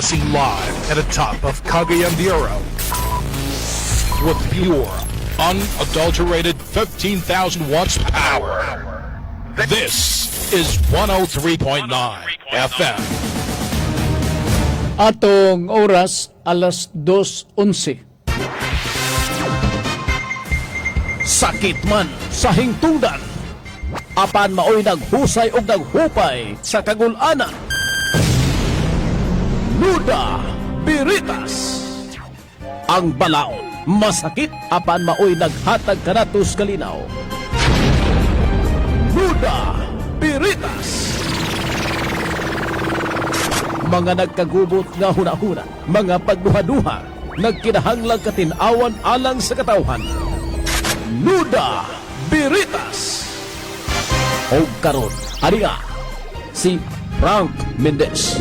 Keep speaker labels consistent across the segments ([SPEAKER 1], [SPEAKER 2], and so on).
[SPEAKER 1] broadcasting live at the top of Cagayan de Oro with pure, unadulterated 15,000 watts power. This is 103.9 FM.
[SPEAKER 2] Atong oras, alas 2:11. Sakit man sa hingtungdan, apan maoy naghusay og naghupay sa kagul-anan. Nuda Biritas. Ang balaod masakit, apan maoy naghatag kanatos kalinaw. Nuda Biritas. Mga nagkagubot nga hunahuna, mga pagduha-duha, nagkinahanglang katinawan alang sa katawhan. Nuda Biritas. O karon, ari nga, si Frank Mendez.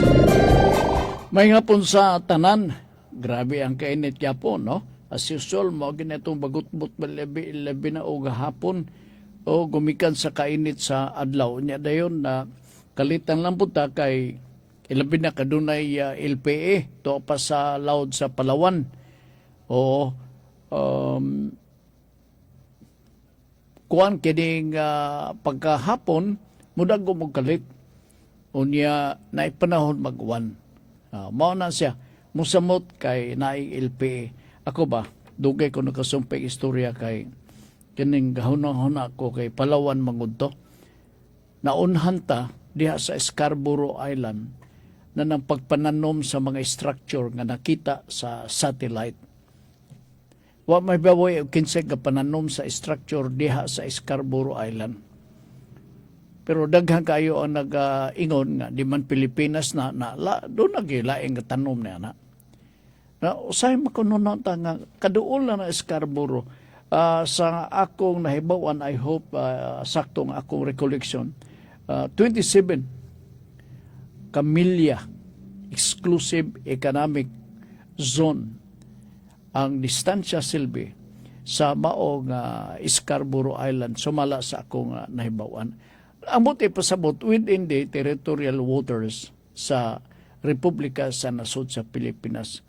[SPEAKER 2] May hapon sa tanan, grabe ang kainit yapon, no? As usual, mo ginitong bagut-but labi na o gahapon o gumikan sa kainit sa adlaw niya dayon na kalitan lang punta kay ilabi na kadunay LPA to pa sa loud sa Palawan o kuan kining pagkahapon mudag ko magkalit unya na ipanahon magwan mao na siya musamot kay naay LPA ako ba dugay ko nakasumpay istorya kay kining gahunahon ako kay Palawan mangudto naunhan ta diha sa Scarborough Island na ng pagpananom sa mga structure nga nakita sa satellite. Wa may bawoy og kinsay nga pananom sa structure diha sa Scarborough Island. Pero daghan kayo ang nag-ingon nga di man Pilipinas na do nagilaing nga tanom na ana. Na usay makunon ta nga kaduol na Scarborough sa akong nahibawan, I hope saktong akong recollection 27 Camilla Exclusive Economic Zone ang distansya silbi sa maong Scarborough Island sumala sa akong nahibawan. Amot ipasabot within the territorial waters sa Republika sa nasod sa Pilipinas.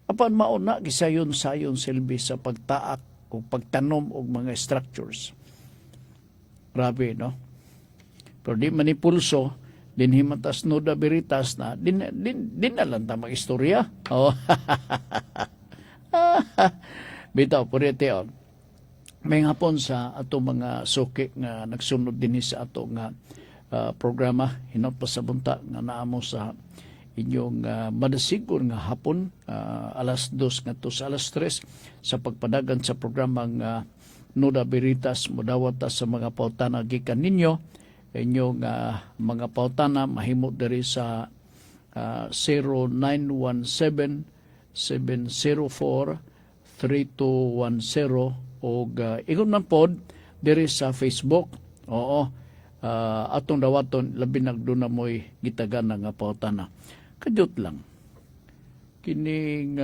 [SPEAKER 2] Apan mauna gisayon sayon silbi sa pagtaak o pagtanom og mga structures. Grabe, no? Pero di manipulso din himatas Nuda Biritas na din na lang ta mag-istorya. Oh. Bitaw purete on. May hapon sa ato mga suki nga nagsunod din sa ato nga programa hinapasabunta nga naamo sa inyong madasigur nga hapon alas 2 nga to sa alas 3 sa pagpadagan sa programang Nuda Biritas modawat sa mga pautana gikan ninyo inyong mga pautana mahimo diri sa 0917-704-3210 o ingon man pod diri sa Facebook. Oo, atong dawaton labi nagduna mo'y gitagan nga pautana. Kadyot lang. Kining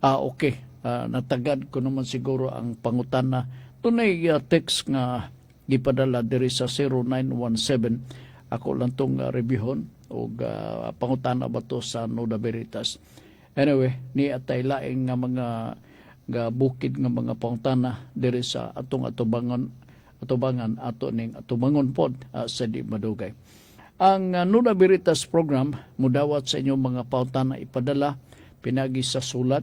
[SPEAKER 2] okay. Natagad ko naman siguro ang pangutana. Tunay text nga gipadala diri sa 0917 ako lang tong reviewon og pangutana ba to sa Nuda Biritas. Anyway, ni atay laing nga mga bukid nga mga pangutana diri sa atong atubangan ato ning atubangon pod sa di madugay. Ang Nuda Biritas program mudawat sa inyong mga pangutana ipadala pinagi sa sulat,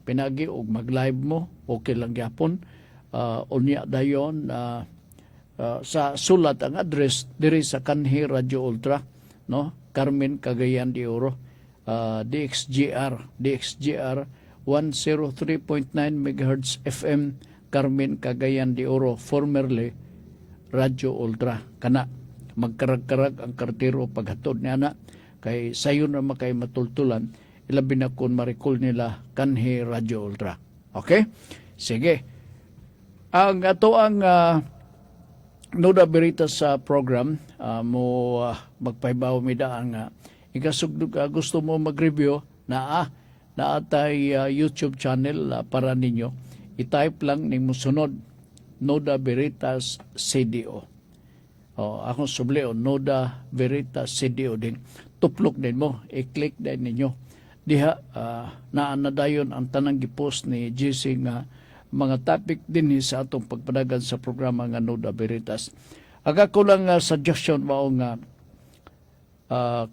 [SPEAKER 2] pinagi og mag-live mo, okay lang gyapon. Unya dayon sa sulat ang address diri sa Kanhi Radio Ultra, no? Carmen Cagayan de Oro, DXGR 103.9 MHz FM, Carmen Cagayan de Oro, formerly Radio Ultra. Kana magkarag-karag ang kartero paghatod niya na kay sayon na makay matultulan ilabi na kung marikol nila Kanhi Radio Ultra. Okay? Sige. Ang ato ang Nuda Biritas sa program mo magpahibaw mi daan nga ikasugdog gusto mo mag-review na atay YouTube channel para ninyo. I-type lang ning musunod Nuda Biritas CDO. Akong subleo, Noda Veritas CDO din. Tuplok din mo, i-click din ninyo. Diha, naanadayon ang tanang gipost ni GC nga mga topic din sa atong pagpadagan sa programa nga Noda Veritas. Aga ko lang suggestion mao nga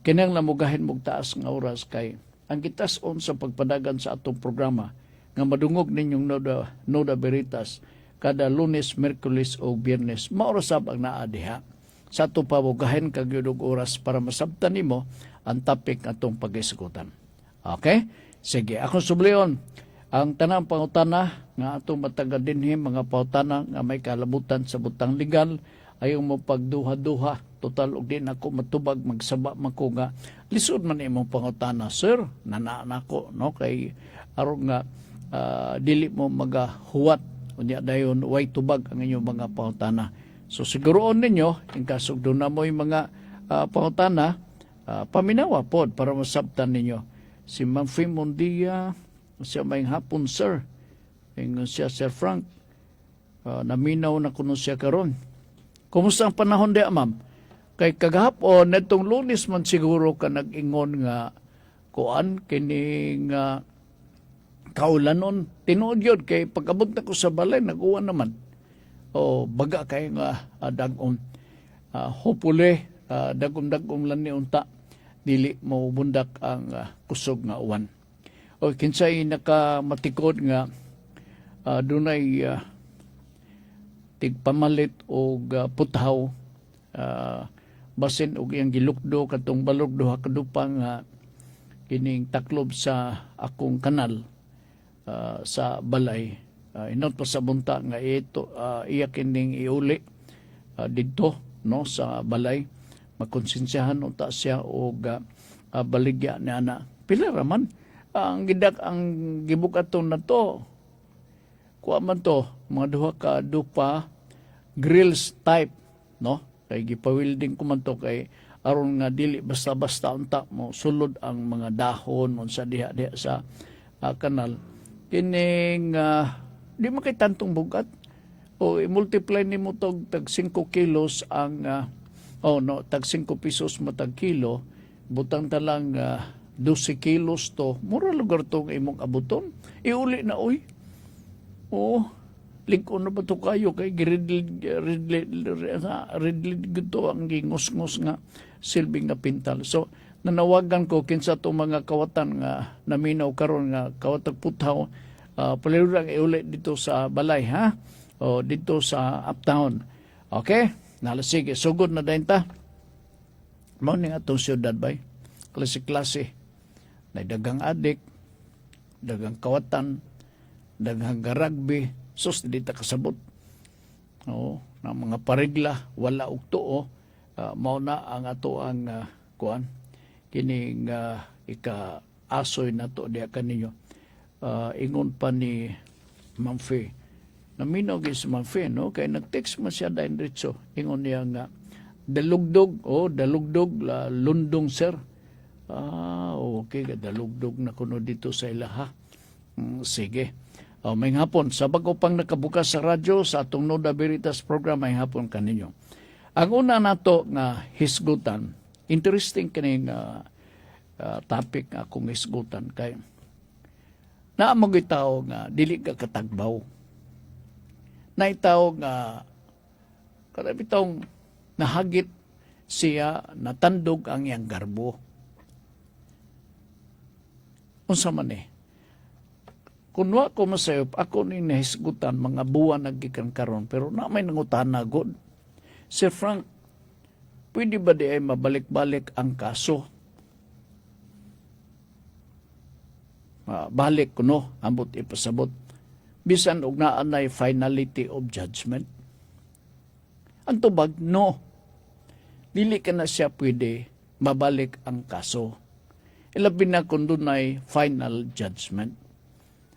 [SPEAKER 2] kinang namugahin mong taas nga oras kay ang gitas-on sa pagpadagan sa atong programa nga madungog ninyong Noda Veritas kada Lunes, Merkulis o Biyernes maorasab ang naa diha. Sa atong pamugahin kag yun og oras para masabtan nimo ang topic atong pag-isgutan. Okay? Sige, akong sublion ang tanang pangutana nga atong matagal dinhi mga pangutana nga may kalabutan sa butang legal ayaw mo pagduha-duha total og din ako matubag magsaba man ko nga lisod man imong pangutana sir nanaan ako no kay aron nga dili mo magahuwat unya dayon way tubag ang inyong mga pangutana. So siguroon ninyo, in kasog doon na mo yung mga pangutana, paminawa po para masabtan ninyo. Si Ma'am Fee Mondia, siya may hapon, sir. Ingon siya, Sir Frank, naminaw na kuno siya karon. Kumusta ang panahon di, ma'am? Kay kagahapon, netong Lunes man siguro ka nag-ingon nga kuan, kining kaulanon. Tinuod yun, kay pagkabot na ko sa balay, nag-uwan naman. Baga kay nga dagom hopefully dagom lan ni unta dili mo bundak ang kusog nga uwan. Kinsay nakamatikod nga dunay tigpamalit og puthaw basin og iyang gilukdo katong balog duha ka dupang kining taklob sa akong kanal sa balay. Inot pa sa bunta nga ito iya kining iuli didto no sa balay makonsensyahan unta siya og baligya ni ana pila raman ang gibukaton na to kuha man to mga duha ka dupa grills type no kay gipawilding ko man to kay aron nga dili basta-basta unta mo sulod ang mga dahon unsa diha sa kanal kining di man kay tantong bugat o i-multiply nimo tog tag 5 kilos ang tag 5 pesos matag kilo butang talang 12 kilos to mura lugar tong imong abuton iuli na oy lingkon na ba to kayo kay red to ang gingos-ngos nga silbing nga pintal. So nanawagan ko kinsa to mga kawatan nga naminaw karon nga kawatag puthaw palirang iulit dito sa balay ha o dito sa uptown. Okay? Sige, sugod na dayon ta. Mao ni atong syudad bay. Klase-klase. Na dagang adik, dagang kawatan, dagang rugby, sus di ta kasabot. Na mga parigla wala og tuo. Mao na ang ato ang kuan kining ika-asoy nato diha kaninyo. Ingon pa ni Ma'am Fee. Naminaw si Ma'am Fee, no? Kaya nag-text man siya dahil ritso. Ingon niya nga, dalugdog, lundong sir. Okay, dalugdog na kuno dito sa ilaha. Sige. May hapon, sa bago pang nakabukas sa radyo, sa atong Noda Veritas program, may hapon kaninyo. Ang una nato nga hisgutan, interesting kining topic nga akong hisgutan kay naamog itaw nga dili ka katagbaw. Na itaw nga karami tawong nahagit siya natandog ang iyang garbo. Unsa man kunwa ko masayop ako ni nahisgutan mga buwan naggikan karon pero na may nangutana god. Sir Frank, pwede ba di ay mabalik-balik ang kaso? Balik ko no, ambot ipasabot. Bisan og naanay finality of judgment. Ang tubag, no. Dili ka na siya pwede mabalik ang kaso. Ilabi na kung doon ay final judgment.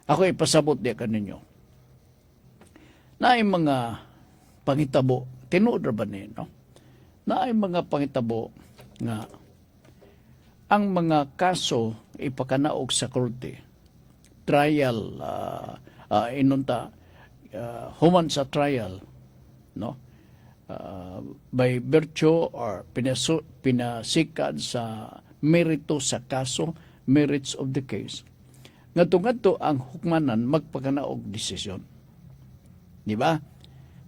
[SPEAKER 2] Ako ipasabot di ka ninyo. Na ay mga pangitabo, tinuod ba niyo, no? Na ay mga pangitabo nga ang mga kaso ipakanaog sa korte, trial, inunta, human sa trial, no? by virtue or pinasikad sa merito sa kaso, merits of the case. Ngadto ang hukmanan magpakanaog desisyon. Di ba?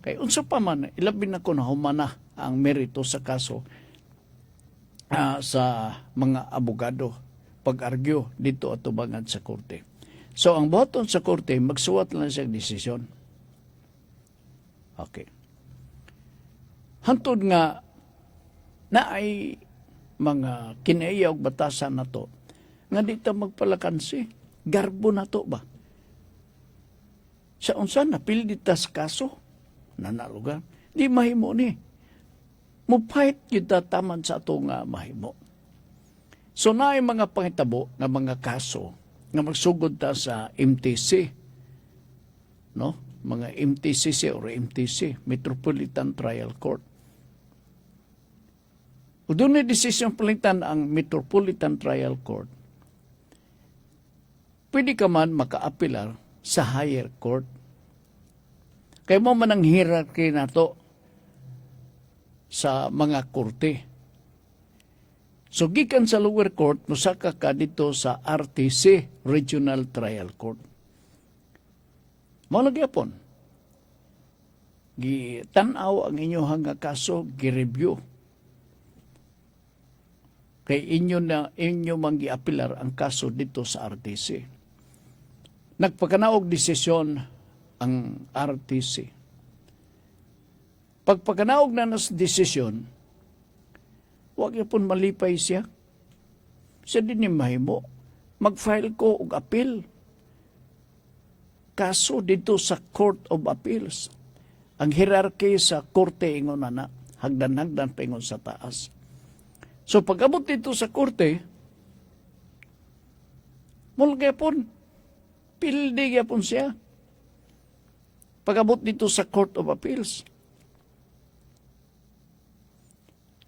[SPEAKER 2] Kay unsa pa man ilabi na kun humana ang merito sa kaso sa mga abogado pag-argue dito at tubangan sa korte. So ang boton sa korte magsuwat lang siya desisyon. Okay. Hantod nga na ay mga kinaiyaw batasan na to nga dito magpalakansi. Garbo na to ba? Sa unsa na pilditas kaso nanalugan. Di mahimo ni. Mupahit kita taman sa ato nga mahimo. So naay mga pangitabo nga mga kaso nga magsugod ta sa MTC. No? Mga MTCC or MTC, Metropolitan Trial Court. O doon na desisyon palitan ang Metropolitan Trial Court. Pwede ka man maka-apilar sa higher court. Kaya mo man ang hierarchy na to sa mga korte. So, gikan sa lower court, musaka ka dito sa RTC, Regional Trial Court. Mao lagi apon. Gitanaw ang inyong nga kaso, gi-review. Kay inyo mang giapilar ang kaso dito sa RTC. Nagpakanaog desisyon ang RTC. Pagpakanaog na nas desisyon, huwag niya pong malipay siya. Siya din ni mahimo. Mag-file ko og appeal. Kaso dito sa Court of Appeals. Ang hierarchy sa korte ingon na hagdan-hagdan pa ingon sa taas. So pag-abot dito sa korte, mulga pon, pildi yapon siya. Pag-abot dito sa Court of Appeals.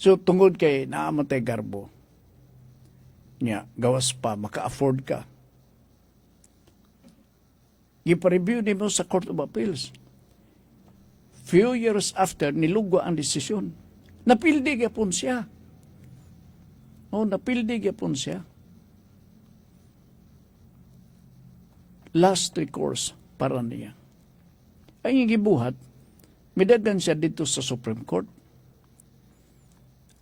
[SPEAKER 2] So, tungod kay naamatay garbo, niya, gawas pa, maka-afford ka. Ipa-review mo sa Court of Appeals. Few years after, nilugwa ang desisyon. Napildi yapon siya. Napildi yapon siya. Last recourse para niya. Ay yung gibuhat, midagan siya dito sa Supreme Court.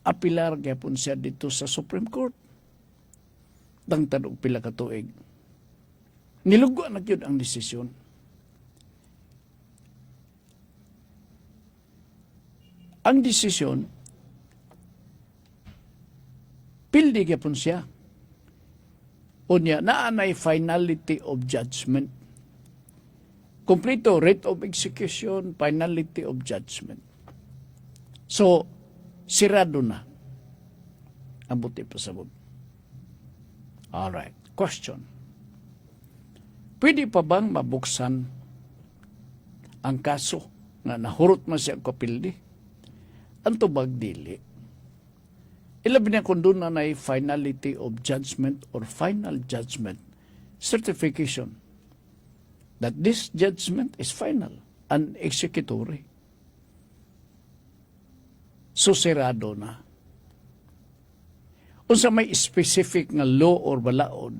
[SPEAKER 2] Apilar gyapon siya dito sa Supreme Court. Dangtad og pila ka tuig. Nilugwa na gyud ang desisyon. Ang desisyon pildi gyapon siya. Unya naanay finality of judgment. Kompleto rate of execution, finality of judgment. So, sirado na. Ang buti pasabog. Alright. Question. Pwede pa bang mabuksan ang kaso na nahurot man siya kapildi? Ang tubag dili. Ilabi na kung doon na finality of judgment or final judgment certification that this judgment is final and executory. Susirado na. Unsa may specific nga law or balaod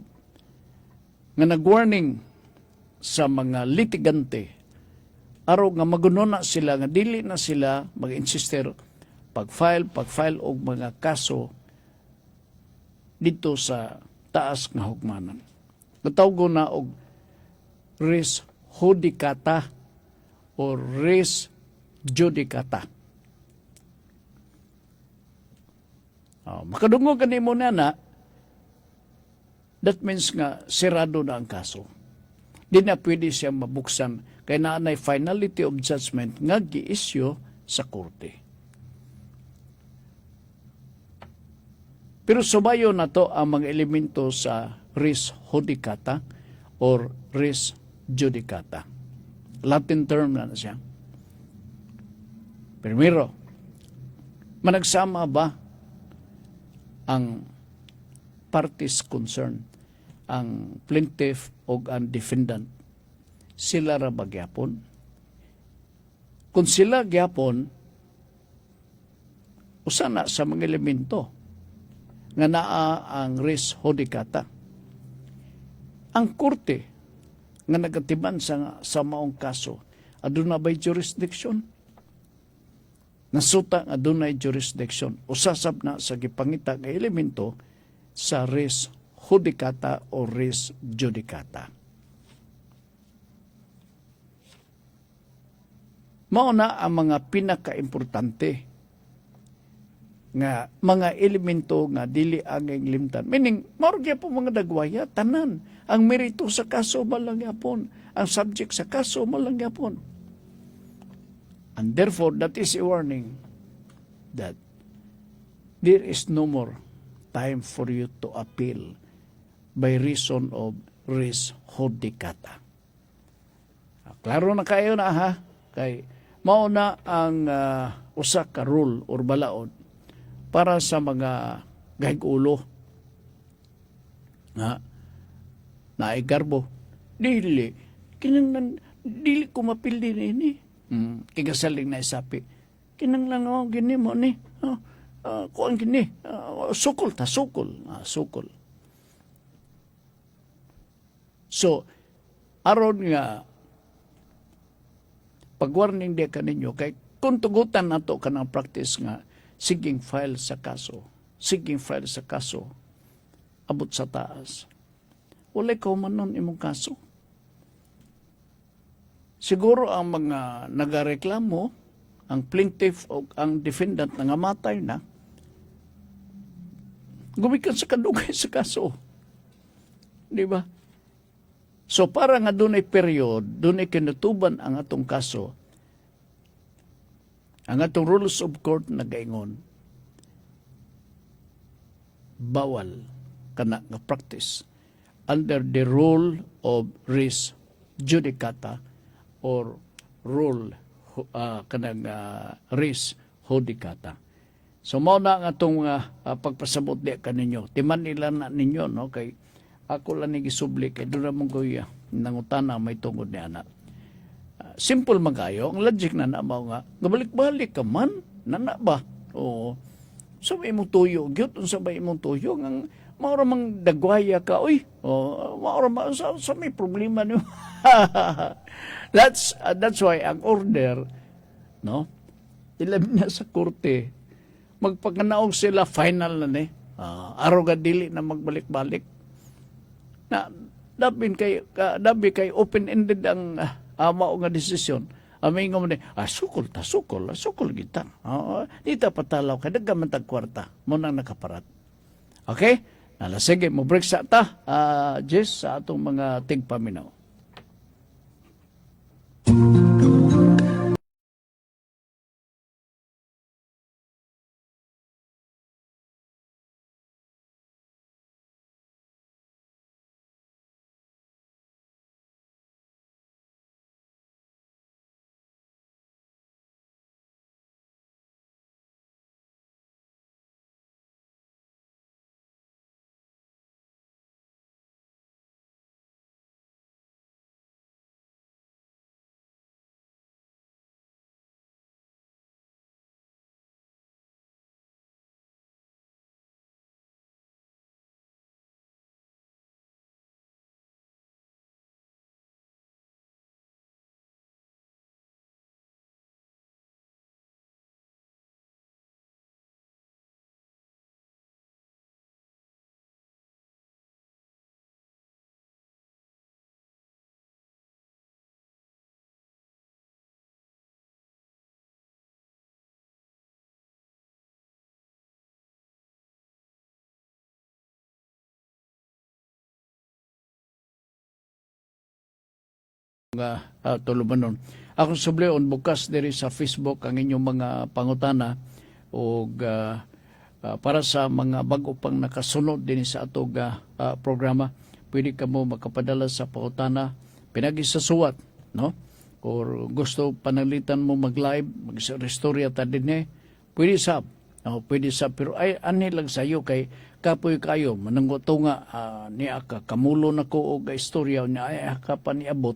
[SPEAKER 2] nga nag-warning sa mga litigante araw nga magunona sila nga dili na sila mag-insister pag-file og mga kaso dito sa taas nga hukmanan. Natawgo na og res judicata or res judicata. Makadungo kanimo na that means nga sirado na ang kaso. Di na pwede siya mabuksan kay naanay finality of judgment nga gi-issue sa korte. Pero subayo na to ang mga elemento sa res judicata or res judicata. Latin term na siya. Primero, managsama ba ang parties concerned, ang plaintiff o ang defendant? Sila ra ba gyapon? Kung sila gyapon, usa na sa mga elemento nga naa ang res judicata. Ang korte nga nagatiban sa maong kaso, aduna ba'y jurisdiction? Nasuta nga adunay jurisdiction. Usasab na sa gipangita nga elemento sa res judicata o res judicata. Mao na ang mga pinakaimportante nga mga elemento nga dili angay limtan. Meaning, mao po mga dagwaya, tanan. Ang merito sa kaso malang yapon. Ang subject sa kaso malang yapon. And therefore, that is a warning that there is no more time for you to appeal by reason of res judicata. Klaro na kayo na ha? Kay mao na ang usa ka rule or balaod para sa mga gahig-ulo na naigarbo. Dili ko mapildi ini. Kigasaling na isapi. Kinanglang ako gini mo ni. Kuan gini. Sukol. So, aron nga pag-warning di ka ninyo, kay kung tugutan nato ka ng practice nga, siging file sa kaso, abot sa taas. Wala ko man nun imong kaso. Siguro ang mga nagareklamo, ang plaintiff o ang defendant na ngamatay na, gumikan sa kadugay sa kaso. Di ba? So para nga doon ay period, doon ay kinutuban ang atong kaso, ang atong rules of court na gaingon, bawal kana nga practice under the rule of res judicata or rule kanang res judicata. So mao na nga atong pagpasabot di kaninyo. Timan nila na ninyo no kay ako lang nagisubli kay doon namang kuya nangutana may tungod ni anak. Simple magayo. Ang logic na mo nga, gabalik-balik ka man, nana ba? O, sabay mong tuyo, gyot, sabay mong tuyo, ang maura mang dagwaya ka, uy, maura sa may problema niyo. That's why ang order, no, ilam na sa korte, magpagkanaog sila, final na ni, araw dili na magbalik-balik. Na dabi kay open-ended ang mao nga desisyon. Amay nga mo ni, sukol kita. Di ta patalaw kay daghan man tag kwarta. Mo nang nakaparat. Okay? Nala sige, mo break sa ta, Jess, sa atong mga tigpaminaw. Tulumanon. Ako subleon bukas diri sa Facebook ang inyong mga pangutana o para sa mga bago pang nakasunod din sa atog programa, pwede ka mo makapadala sa pangutana pinag-isasuwat, no? Or gusto panalitan mo mag-live, mag-restorya ta din pwede sa pero ay ani lang sayo kay kapoy kayo mananggoto nga niya ka kamulo na ko og istorya niya ay ka pa niabot.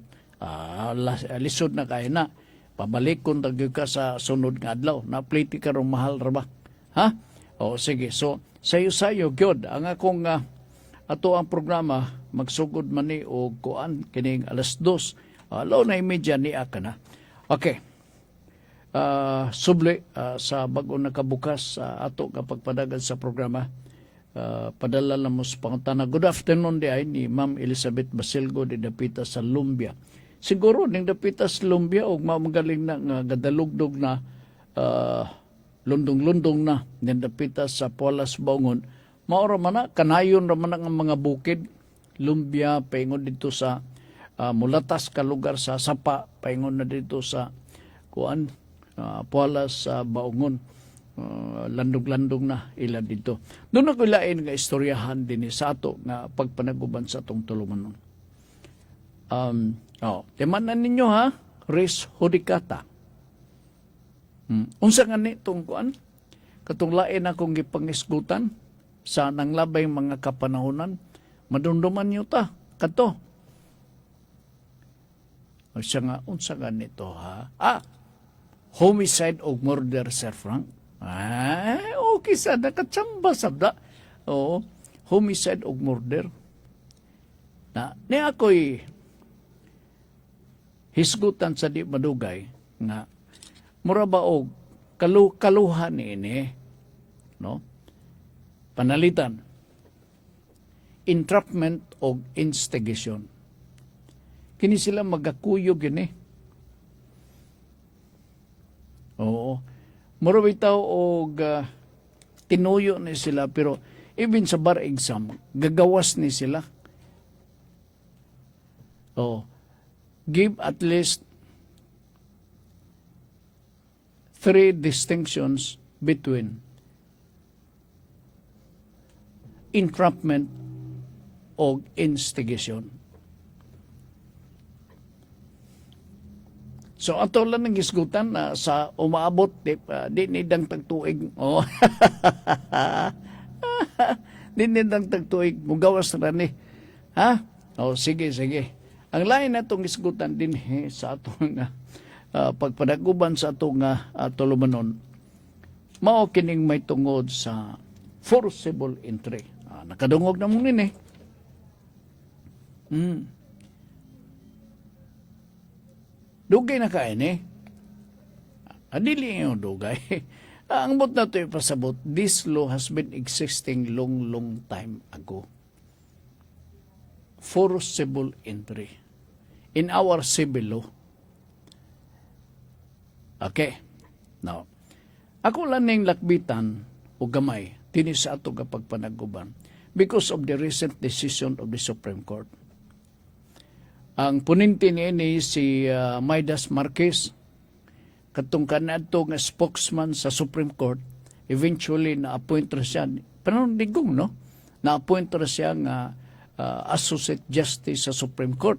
[SPEAKER 2] Lisod na kayo na pabalik kung tagyo ka sa sunod nga adlaw na pliti ka rong mahal ra ba Ha? O sige, so sayo-sayo gyud ang akong ato ang programa magsugod man ni og kuan kining alas 2. Law na imedya ni na. Okay. Subli sa bago nakabukas ato nga pagpadagan sa programa. Padala lang mo sa pangutana. Good afternoon di ay ni Ma'am Elizabeth Basilgo di dapita sa Lumbia. Siguro ning dapita sa Lumbia og magaling na nga gadalugdog na lundong-lundong na ning dapita sa Pualas Baungon. Maora man na kanayon ra man ang mga bukid. Lumbia paingon dito sa mulatas ka lugar sa Sapa paingon na dito sa kuan Pualas sa Baungon. Landog-landog na ila dito. Doon ako ilain nga istoryahan din sa ato nga pagpanaguban sa atong tulumanon. Timanan ninyo ha, res judicata. Unsa nga ni itong kuan? Katong lain akong gipangisgutan sa nanglabay mga kapanahonan, madunduman nyo ta, kato. Unsa nga nito ha? Homicide o murder, Sir Frank. Okay sa nakatsamba sabda. Oo, homicide o murder. Ni ako'y hisgutan sa di madugay nga mura ba og kaluhan ini, no? Panalitan. Entrapment o instigation. Kini sila magakuyo gini. Oo. Mura bitaw og tinuyo ni sila pero even sa bar exam gagawas ni sila. Give at least 3 distinctions between entrapment o instigation. So ato lang ng isgutan sa umaabot di nidang tagtuig. Di nidang tagtuig mugawas ra ni. Ha? Sige. Ang lain natong isgutan din sa atong pagpadaguban sa atong tulumanon. Mao kining may tungod sa forcible entry. Nakadungog na mo nini. Dugay na kain Adili yung dugay. Ang bot na ito ipasabot, this law has been existing long time ago. Forcible entry. In our civil law. Okay. Now, ako lang ning lakbitan o gamay, tinis sa ato kapag panaguban because of the recent decision of the Supreme Court. Ang puninti ni si Midas Marquez, katong kanadto nga spokesman sa Supreme Court, eventually na-appoint ra siya, panundigong, no? Na-appoint ra siya nga Associate Justice sa Supreme Court,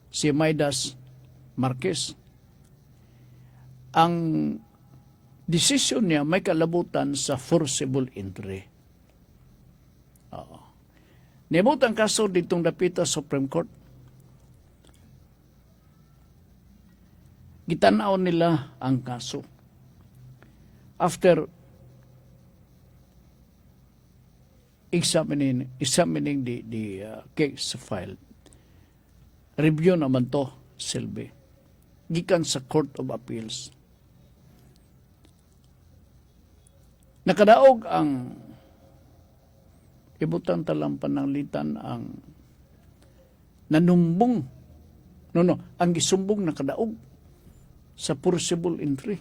[SPEAKER 2] si Midas Marquez. Ang decision niya may kalabutan sa forcible entry. Nibot ang kaso ditong dapita sa Supreme Court. Gitanaw nila ang kaso. After examining the case file, review naman to, Silby, gikan sa Court of Appeals. Nakadaog ang ibutan talang pananglitan ang nanumbong, ang gisumbong nakadaog sa forcible entry.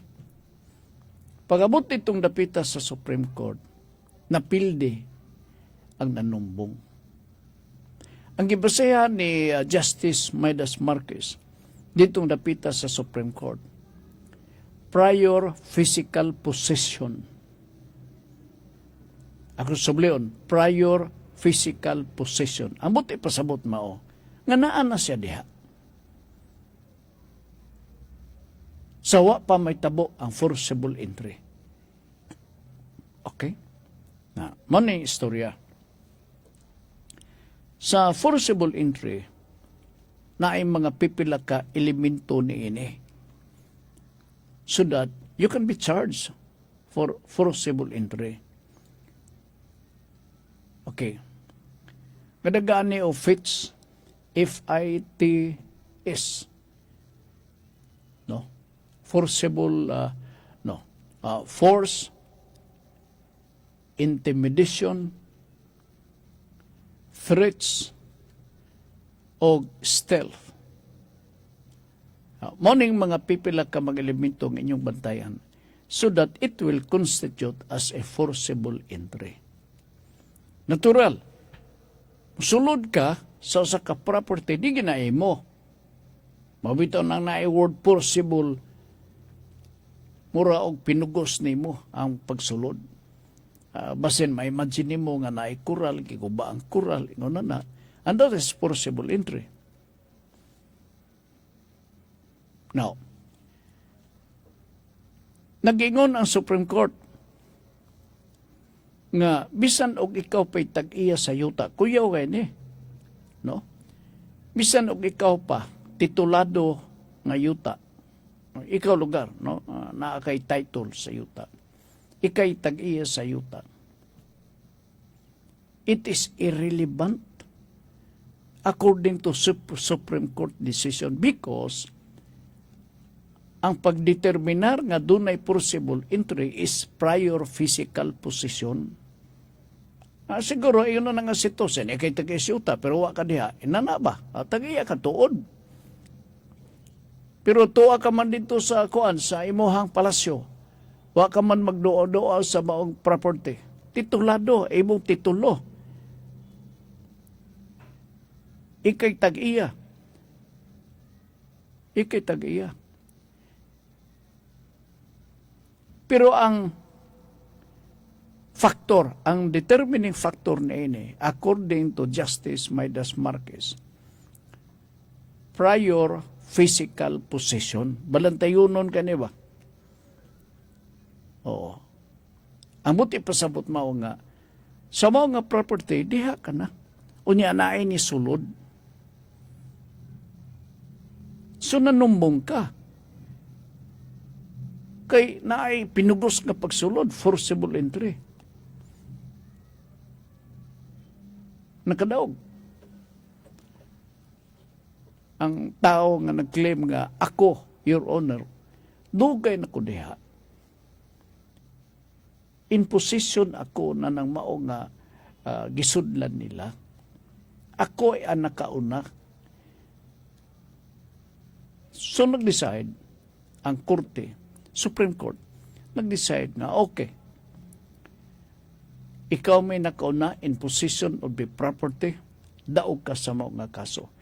[SPEAKER 2] Pag-abot itong dapita sa Supreme Court, napilde ang nanumbong. Ang gibasehan ni Justice Midas Marquez ditong dapita sa Supreme Court, prior physical possession. Ako subleon, prior physical possession. Ang buti pasabot mao, nga naan na siya diha. Sawa pa may tabo ang forcible entry. Okay? Mo na yung istorya. Sa forcible entry, na ay mga pipila ka elemento ni ini. So that you can be charged for forcible entry. Okay. Kadagaan ni o FITS, FITS. No? Forcible, force, intimidation, threats, o stealth. Morning mga pipila ka mga elemento ng inyong bantayan so that it will constitute as a forcible entry. Natural. Sulod ka sa usa ka property, di ginaay mo. Mabitaw nang na-word forcible, mura og pinugos nimo ang pagsulod. Basin ma-imagine mo nga naay kural, giguba ang kural, ingon na. And that is forcible entry. Now, nag-ingon ang Supreme Court nga bisan og ikaw pa'y tag-iya sa yuta, kuyaw kayo ni, no? Bisan og ikaw pa, titulado nga yuta, ikaw lugar, no? Naa kay title sa yuta, ikay tag-iya sa yuta. It is irrelevant according to Supreme Court decision because ang pagdeterminar nga dunay forcible entry is prior physical possession. Siguro, yun na nga sitosyan, ikay tag-isyuta, pero wa ka diha, inana ba? Tag-iya ka tuod. Pero tuwa ka man dito sa kuan, sa imuhang palasyo, wa ka man magdoa-doa sa maong property. Titulado, imong titulo. Ikay tag-iya. Ikay tag-iya. Pero ang factor, ang determining factor na ini, according to Justice Midas Marquez, prior physical possession. Balantayunon ka niya ba? Oo. Ang buti pasabot mao nga, sa mao nga property, diha ka na. Unya naay ni sulod. So nanumbong ka. Kay naay pinugos nga pagsulod, forcible entry. Nakadaog. Ang tao nga nag-claim nga, ako, Your Honor, dugay na ko diha. In position ako na nang mao nga gisudlan nila. Ako ay ang nakauna. So nag-decide ang korte, Supreme Court, nag-decide na okay, ikaw may nakauna in possession of the property, daog ka sa mga kaso.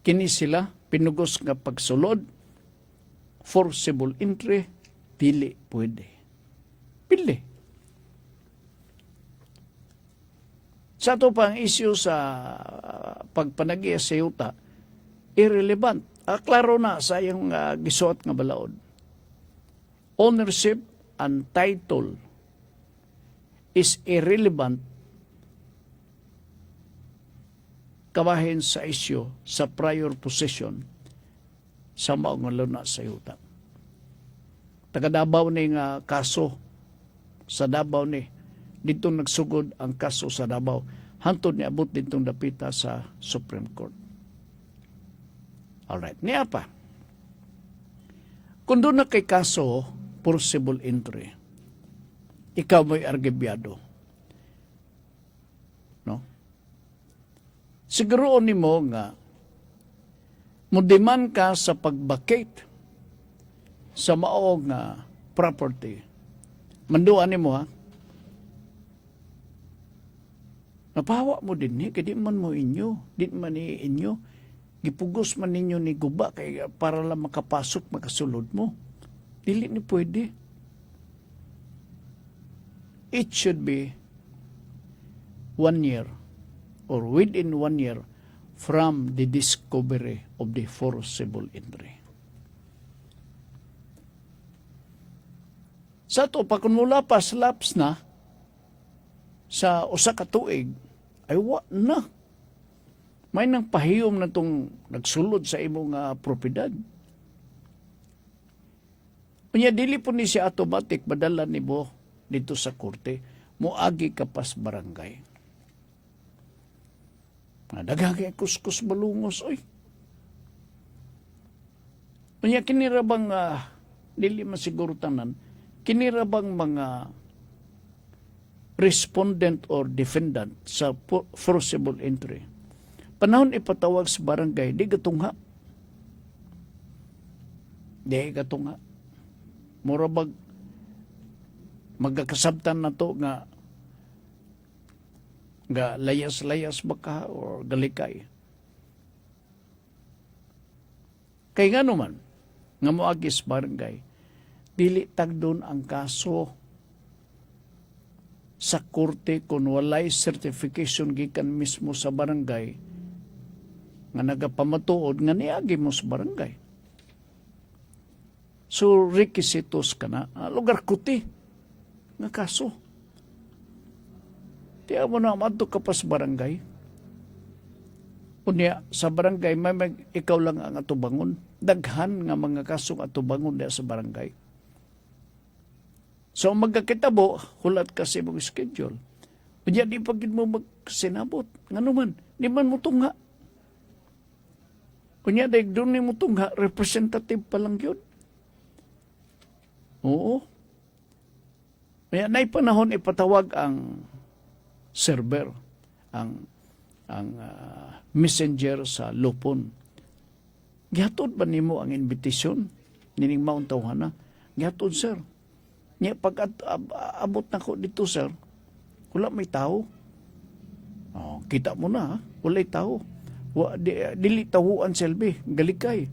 [SPEAKER 2] Kini sila, pinugos nga pagsulod, forcible entry, dili pwede. Pili. Sa ito pang issue sa pagpanagi sa yuta, irrelevant. Klaro na sa iyong gisuot nga balaod. Ownership and title is irrelevant kabahin sa issue sa prior possession sa maong luna sa yuta. Taga Davao ni nga kaso sa Davao ni, dito nagsugod ang kaso sa Davao. Hantod ni abot ditong dapita sa Supreme Court. Alright, niya pa. Kung doon na kay kaso, forcible entry, ikaw mo'y argibyado. No? Siguro ni mo nga, mudiman ka sa pagbakate sa maong property. Manduan ni mo ha? Napahawa mo din kaya di man mo inyo, di man inyo, gipugos man ninyo ni guba kay para lang makapasok, makasulod mo. Dili ni pwede. It should be 1 year or within 1 year from the discovery of the forcible entry. Sa to, pag mula pa slaps na sa usa ka tuig, ay wa na. May nang pahiyom na itong nagsulod sa imong propiedad. Unya, dili po ni siya automatic, badala ni mo dito sa korte, muagi ka pas barangay. Daghang kuskus balungos, oy. Unya kinira bang dili masiguro tanan, kinira bang mga respondent or defendant sa forcible entry. Panahon ipatawag sa barangay, di gatungha. Di gatungha. Mura bag magkakasabtan na to nga layas-layas baka or galikay. Kay nga naman, nga moagis barangay, dili tagdon ang kaso sa korte kung walay certification gikan mismo sa barangay nga nagapamatuod nga niagi mo sa barangay. So, requisitos ka na. Lugar kuti nga kaso. Tiya mo na madto ka pa sa barangay. Unya, sa barangay, ikaw lang ang atubangon. Daghan nga mga kasong atubangon na sa barangay. So, magkakitabo, hulat kasi mong schedule. Unya, di pagin mo magsinabot. Nga naman, di man mo tungha. Unya, dahil doon ni mo tungha, representative pa lang yun. Oo. Kaya na panahon ipatawag ang server, ang messenger sa lupon. Gihatod ba nimo ang invitation? Nining maong tawhana. Gihatod, sir. Nya pag abot na ko dito, sir, wala may tao. Oh, kita mo na, walay tao. Dili tahuan selbi, galikay.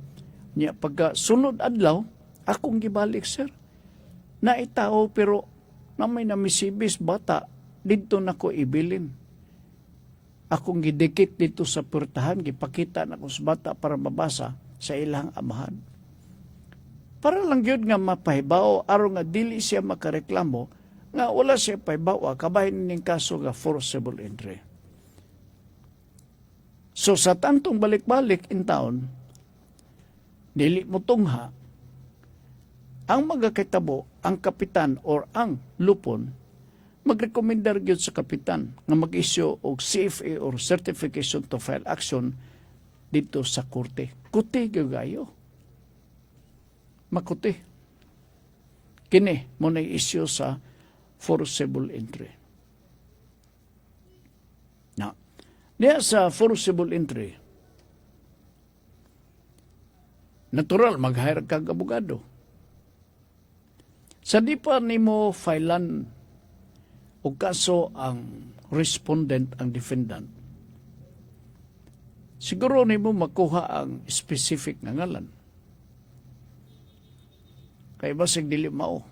[SPEAKER 2] Nya pagka sunod adlaw, akong gibalik, sir. Naitao pero na may namisibis bata, dito na ko ibilin. Akong gidikit dito sa purtahan, gipakita na ko sa bata para mabasa sa ilang amahan. Para lang yun nga mapahibaw, aron nga dili siya makareklamo, nga wala siya pahibaw, kabahin ning kaso nga forcible entry. So sa tantong balik-balik in town, dili mo tungha, ang magakitabo, ang kapitan or ang lupon, magrekomendar gyud sa kapitan nga mag-issue og CFA or Certification to File Action dito sa korte. Kuti gyud gayo. Makuti. Kini mo na issue sa forcible entry. Na, diya sa forcible entry, natural mag-hire kag abogado. Sa di pa nimo filean o kaso ang respondent, ang defendant, siguro nimo makuha ang specific nga ngalan. Kaya basig dili mao.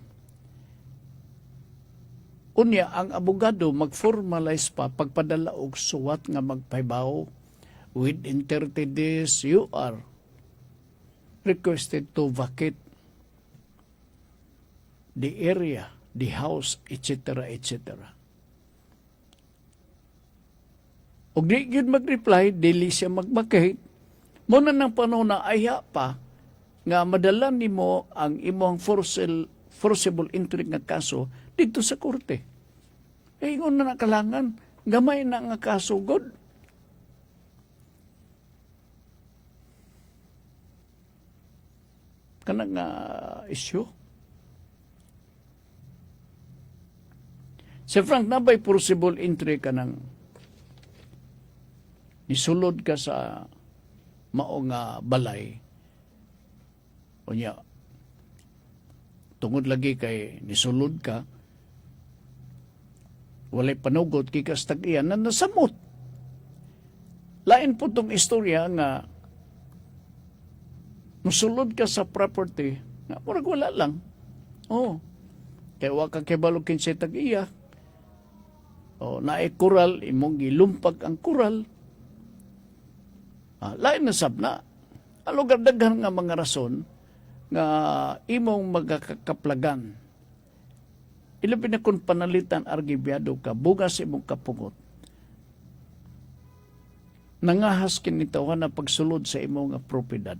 [SPEAKER 2] Unya, ang abogado mag-formalize pa pagpadala og suwat nga magpaybaw within 30 days you are requested to vacate the area, the house, etc., etc. Og di gyud mag-reply, dili siya mag-vacate, muna ng panahon na aya pa nga madala nimo ang imong forcible entry nga kaso dito sa korte. Ingon na nakalangan, gamay na nga kaso, God. Kanang issue. Si Frank, nabay forcible entry ka ng nisulod ka sa maong balay. O niya, tungod lagi kay nisulod ka, walay panugot, kikas tag-iyan na nasamot. Lain po itong istorya nga musulod ka sa property, nga murag wala lang. Oh, kaya waka kibalo kinsay tag-iya. O, naay kural, imong gilumpag ang kural. Lain na sabna. Alugar daghan nga mga rason nga imong magkakaplagan. Ilabi na kung panalitan argibyado ka, bugas imong kapungot. Nangahas kinitawa na pagsulod sa imong propiedad.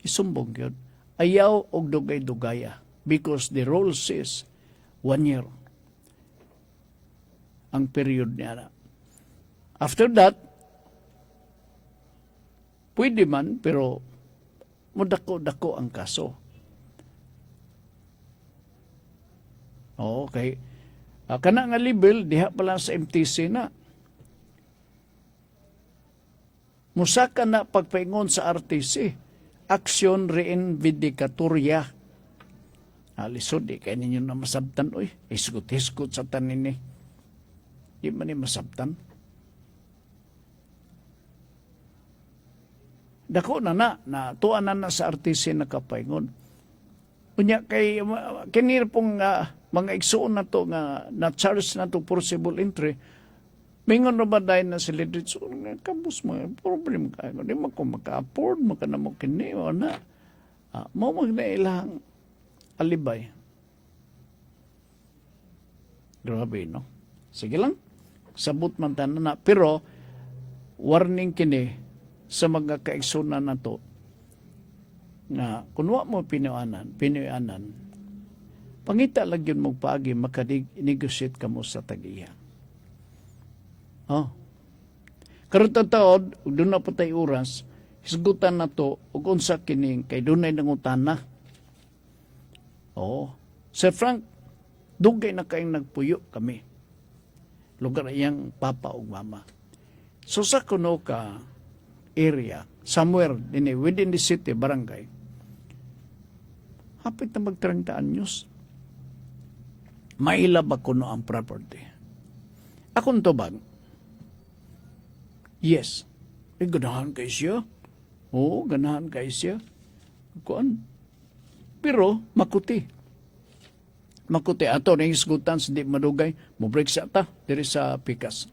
[SPEAKER 2] Isumbong yun. Ayaw og dugay-dugaya because the rule says 1 year. ang period niya na. After that, pwede man, pero mudako-dako ang kaso. Okay. Kana nga level, diha pa lang sa MTC na. Musaka na pagpaingon sa RTC, aksyon reinvindicatoria. Alisod, di kayo ninyo na masabtan, oy. Isgot-isgot sa tanin ni. Di man ni masabtan. Dako na tuan na sa RTC nakapaingon. Unya kay kinir pong mga igsuon na to nga na charge na to forcible entry. Mingon na ba dahil na sila dito nga kabus mga problem ka. Di mo ko maka-afford maka na mo kini o na. Mo magnailang alibay. Grabe, no? Sige lang. Sabot man tanan na. Pero, warning kini sa mga kaigsunan na to na kung wa mo pinuanan, pangita lang yun mong paagi, makanegosyate ka mo sa tag-iya. Oh. Karon taon, doon na patay oras, hisgutan na to, ug unsa kining kay dunay nangutana. Oh. Sir Frank, dugay na kayong nagpuyo kami. Lugar iyang papa ug mama. So sa kuno ka area, somewhere within the city, barangay, hapit na mag-30 anyos. Maila ba kuno ang property? Akong tubag, yes. Ganahan kayo siya. Oo, ganahan kayo siya. Kuan. Pero, makuti. Makuti. Ato, na isgutan, hindi madugay. Mubreak sa ta, diri sa pikas.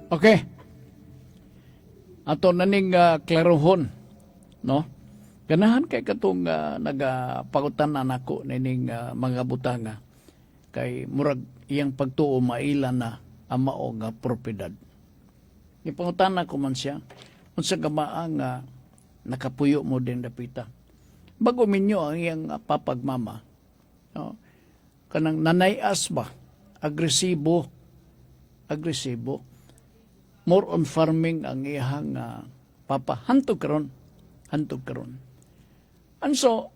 [SPEAKER 2] Okay. Ato naning klarohon, no? Ganahan kay katong nagapagutan nako nining mga butanga kay murag iyang pagtuo mailan na ang mao nga propiedad. Ipangutan ko man siya unsa gamaan nga nakapuyo mo din dapita. Bago minyo ang iyang papagmama, no? kanang nanayas ba, agresibo, more on farming ang iyang papa, hantog karon. And so,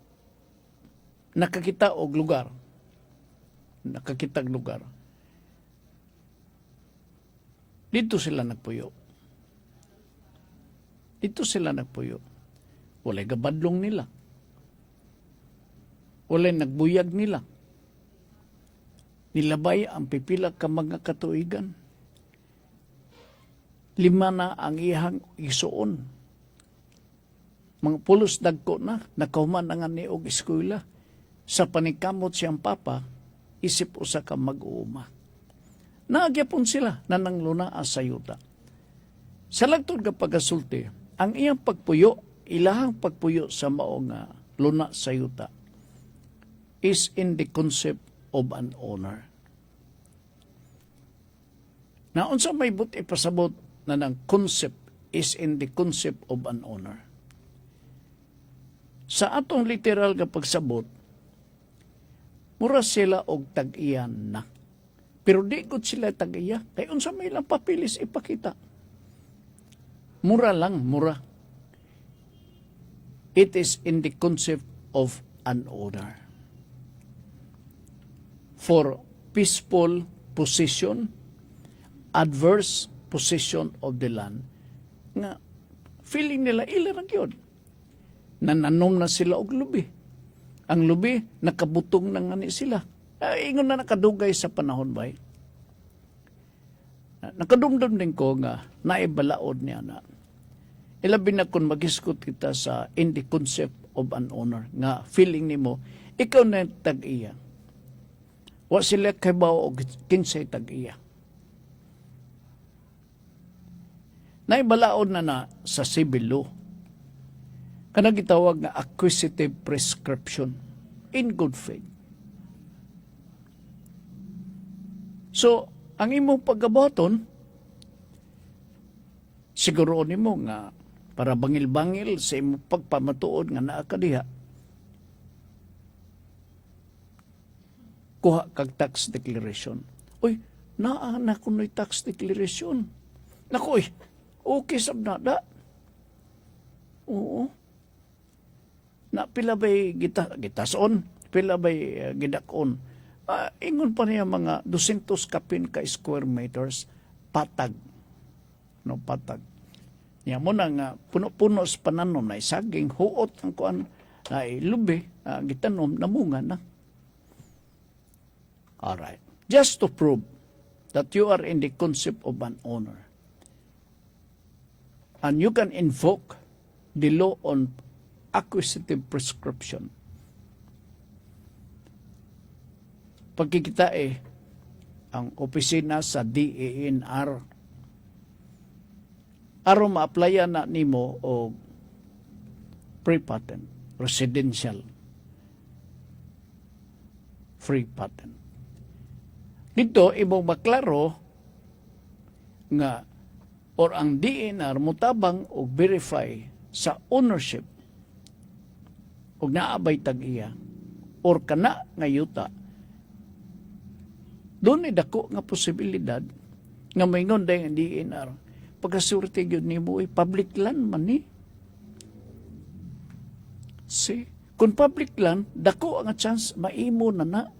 [SPEAKER 2] nakakita og lugar, dito sila nagpuyo. Walay gabadlong nila. Walay nagbuyag nila. Nilabay ang pipila ka mga katuigan. 5 na ang ihang isuon. Mga pulos dagko na, nakahuman na nga ni og eskwela. Sa panikamot siyang papa, isip usa ka mag-uuma. Naagyapon sila na nangluna sa yuta. Sa lagtod ka pagasulti, ang iyang pagpuyo, ilahang pagpuyo sa maong luna sa yuta is in the concept of an honor. Na unsa may but ipasabot na ng concept is in the concept of an honor. Sa atong literal nga pagsabot, mura sila og tag-iyan na. Pero di gud sila tag-iya. Kay unsa may lang papilis ipakita. Mura lang, mura. It is in the concept of an honor. For peaceful possession, adverse possession of the land, nga feeling nila ilarang yun. Nananom na sila og lubi. Ang lubi, nakabutong na nga ni sila. Ingon na nakadugay sa panahon ba? Nakadumdum din ko nga naibalaod niya na. Ilabi na kung mag-iskot kita sa in the concept of an honor, nga feeling nimo ikaw na tag-iya. Wa sila kabaw og kinsay tag-iya. Naibalaod na sa civil law. Kanang gitawag nga acquisitive prescription in good faith. So, ang imong paggaboton, siguro nimo nga para bangil-bangil sa imong pagpamatuod nga naa ka diha. Kuha kag tax declaration. Uy, naa na kuno'y tax declaration. Naku, okay sab na da. Oo. Na pila ba'y gitason, pila ba'y gidakon. Ingon pa niya mga 200 kapin ka square meters, patag. No, patag. Niya mo na nga, puno-puno sa pananom na isaging, huot ang kuan na lubi, gitanom, namunga na. Alright. Just to prove that you are in the concept of an honor. And you can invoke the law on acquisitive prescription. Pagkikita ang opisina sa DENR aron ma-applyan na nimo o free patent, residential free patent. Dito, ibang maklaro nga or ang DENR mutabang o verify sa ownership o naabay tag-iya or kana nga yuta, doon ay dako nga posibilidad nga maingon dahil ang DENR pagkasurte yun ni mo public land man ni. See? Kung public land, dako ang chance maimo na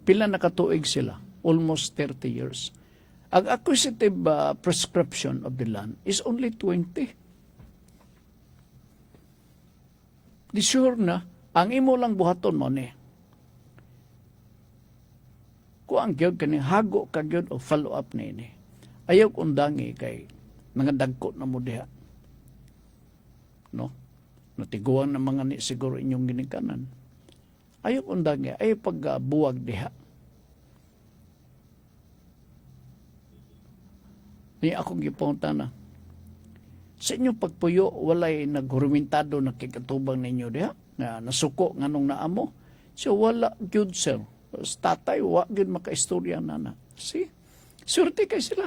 [SPEAKER 2] pila nakatuig sila, almost 30 years. Ang acquisitive prescription of the land is only 20. Di sure na, ang imo lang buhaton mo ni. Kung ang gyud kaning hago ka gyud o follow up ni ini. Ayaw undangi kay mga dagko na mo diha. No? Natiguan na mga ni siguro inyong ginikanan. Ayaw undangi, ayaw pagbuwag diha. Ni akong gipunta na. Sa inyong pagpuyo, walay naghurumentado na kikatubang ninyo diha, na nasuko nga nung naamo. So wala gyud sir. Tatay, wa gyud makaistorya na. See? Surti kay sila.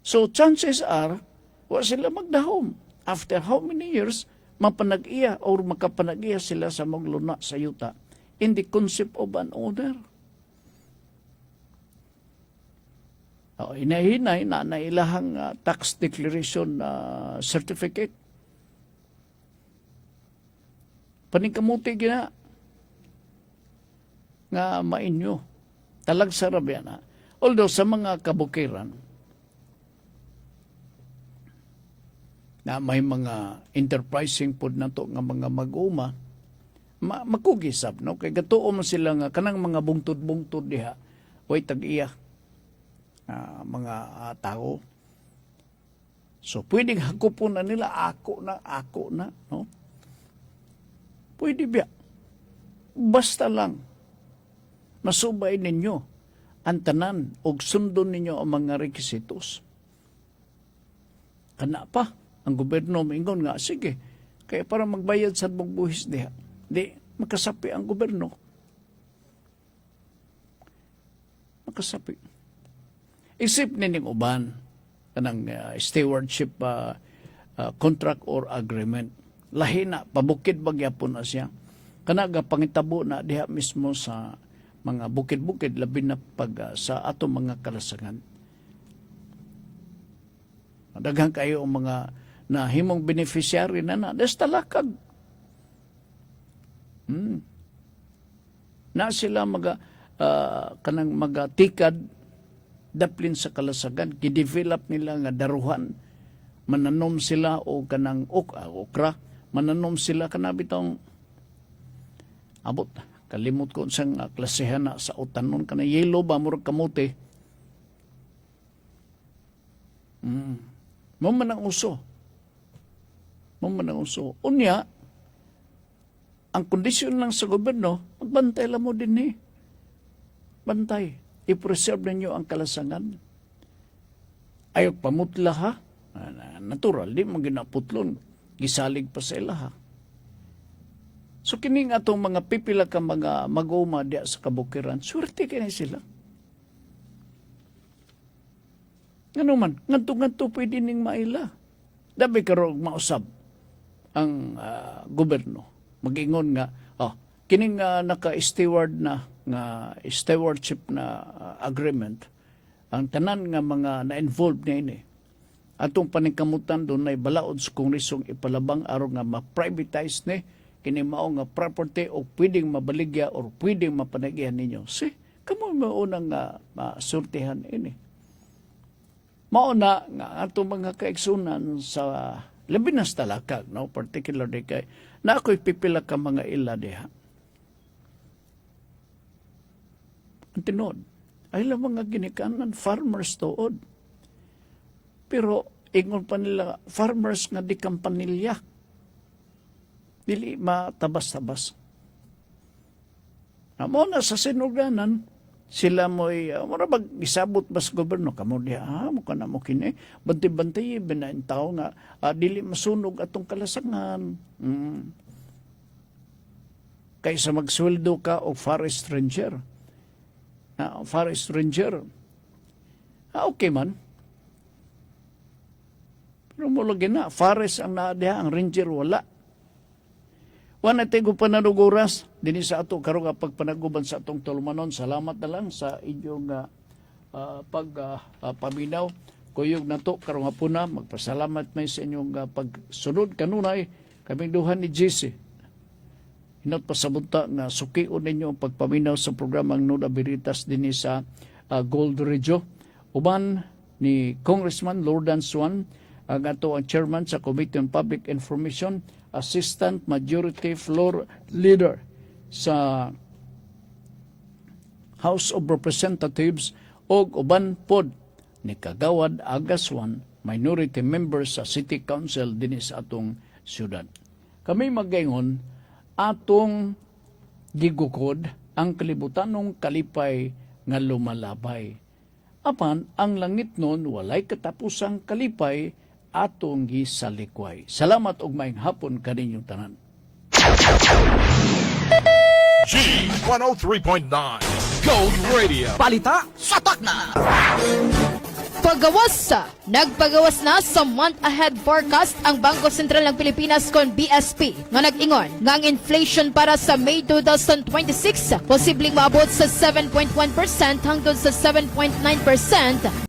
[SPEAKER 2] So chances are, wa sila magdahom. After how many years, mapanag-iya or makapanag-iya sila sa magluna sa yuta in the concept of an owner. Inahinay na ilahang tax declaration certificate. Paningkamuti gina nga mainyo. Talag sarap yan. Although sa mga kabukiran, na may mga enterprising pod na to nga mga mag-uma, makugisap, no? Kay gatuo man sila nga, kanang mga bungtod-bungtod diha, way tag-iya, mga tao. So, pwedeng hakupon na nila, ako na, no? Pwede biya. Basta lang, masubay ninyo ang tanan o sundon ninyo ang mga requisitos. Kana pa, ang gobyerno maingon nga, sige, kaya para magbayad sa magbuhis diha, di makasapi ang gobyerno. Makasapi. Isip nining uban, kanang stewardship contract or agreement. Lahi na, pabukid bagyapon na siya. Kanaga pangitabo na diha mismo sa mga bukid-bukid, labi na pag sa ato mga kalasangan. Daghang kayo ang mga nahimong beneficiary na des talakag. Na sila kanang magatikad daplin sa kalasagan, gidevelop nila nga daruhan, mananom sila o kanang okra, mananom sila kanabitong abot, kalimot ko sang klasehan na sa utanon kanang yellow ba murag kamote. Mo man ang uso. Unya, ang kondisyon lang sa gobyerno, magbantay lang mo din Bantay. I-preserve ninyo ang kalasangan. Ayaw pamutla ha. Natural, di mo ginaputlon. Gisalig pa sa ila ha. So kining atong mga pipila ka mga mag-uma diya sa kabukiran, swerte kaya sila. Nga naman, nganto-nganto pwede ning maila. Dabi karong mausab ang gobyerno. Mag-ingon nga, kining naka-steward na nga stewardship na agreement, ang tanan nga mga na-involved na ini, atong paningkamutan doon ay balaod sa kongresong ipalabang aron nga ma-privatize ni kini mao nga property o pwedeng mabaligya o pwedeng mapanagyan ninyo. Kamo maunang nga masurtihan ini. Mauna nga atong mga kaigsunan sa labi na sa talakag, no? Particularly kay na ako'y pipila ka mga ila diha. Ang tinod, ay lang mga ginikanan, farmers tood. Pero, ingon pa nila, farmers nga di kampanilya. Dili matabas-tabas. Amo na sa sinuganan, sila mo'y, marabag isabot ba sa gobyerno, kamo diha, mo ka na mo kini, bantay-bantay, binain tao nga, dili masunog atong kalasangan. Kaysa magsweldo ka o forest ranger. Okay man. Pero mo lagi na, forest ang naadiha, ang ranger wala. Wana tayo pananuguras, din sa ato karong pagpanaguban sa atong tulumanon. Salamat na lang sa inyong pagpaminaw. Kuyog na to, karong hapon na, magpasalamat may sa inyong pagsunod. Kanunay, kaming duhan ni JC. Hinot pasabunta nga sukion ninyo ang pagpaminaw sa programang Nuda Veritas din sa Gold Radio. Uban ni Congressman Lordan Swan, ang ato ang chairman sa Committee on Public Information, Assistant Majority Floor Leader sa House of Representatives o uban pod ni Kagawad Agaswan, minority member sa City Council din sa atong syudad. Kami magayon atong gigukod ang kalibutanong kalipay nga lumalabay. Apan ang langit nun walay katapusang kalipay atong gisalikway. Salamat og maayong hapon kaninyong tanan.
[SPEAKER 1] G103.9 Gold Radio.
[SPEAKER 3] Balita sa Takna. Nagpagawas na sa month ahead forecast ang Bangko Sentral ng Pilipinas kon BSP nga nag-ingon nga ang inflation para sa May 2026 posibleng maabot sa 7.1% hangtod sa 7.9%